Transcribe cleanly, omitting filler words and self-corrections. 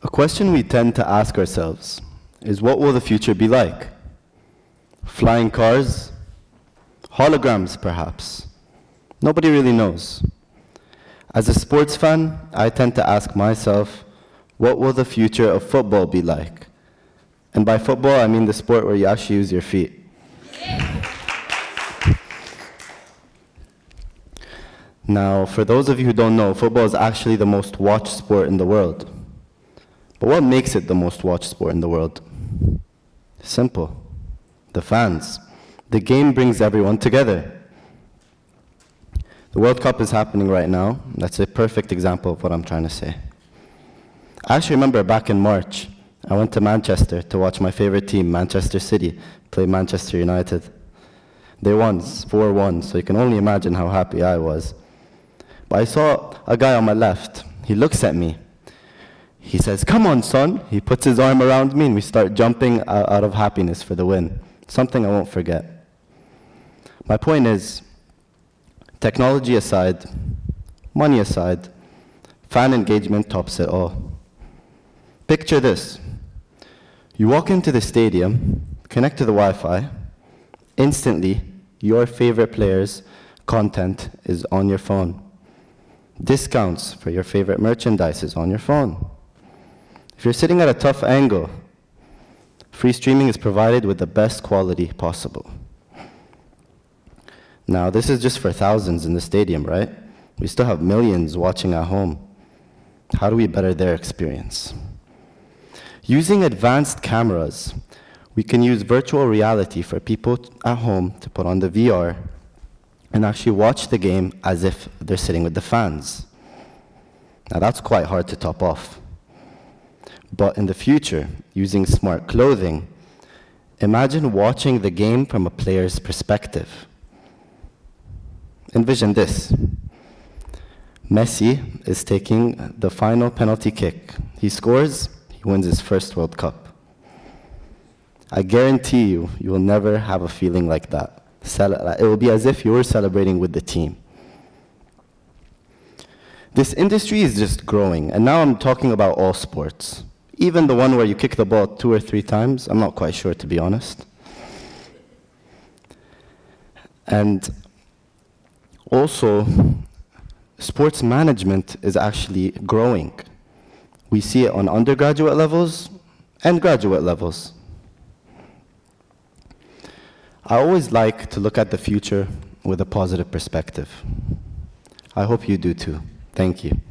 A question we tend to ask ourselves is, what will the future be like? Flying cars? Holograms, perhaps? Nobody really knows. As a sports fan, I tend to ask myself, what will the future of football be like? And by football, I mean the sport where you actually use your feet. Now, for those of you who don't know, football is actually the most watched sport in the world. But what makes it the most watched sport in the world? Simple. The fans. The game brings everyone together. The World Cup is happening right now. That's a perfect example of what I'm trying to say. I actually remember back in March, I went to Manchester to watch my favorite team, Manchester City, play Manchester United. They won 4-1, so you can only imagine how happy I was. But I saw a guy on my left. He looks at me. He says, "Come on, son." He puts his arm around me and we start jumping out of happiness for the win. Something I won't forget. My point is, technology aside, money aside, fan engagement tops it all. Picture this. You walk into the stadium, connect to the Wi-Fi, instantly your favorite player's content is on your phone. Discounts for your favorite merchandise is on your phone. If you're sitting at a tough angle, free streaming is provided with the best quality possible. Now, this is just for thousands in the stadium, right? We still have millions watching at home. How do we better their experience? Using advanced cameras, we can use virtual reality for people at home to put on the VR and actually watch the game as if they're sitting with the fans. Now, that's quite hard to top off. But in the future, using smart clothing, imagine watching the game from a player's perspective. Envision this. Messi is taking the final penalty kick. He scores, he wins his first World Cup. I guarantee you, you will never have a feeling like that. It will be as if you were celebrating with the team. This industry is just growing, and now I'm talking about all sports. Even the one where you kick the ball 2 or 3 times, I'm not quite sure, to be honest. And also, sports management is actually growing. We see it on undergraduate levels and graduate levels. I always like to look at the future with a positive perspective. I hope you do too. Thank you.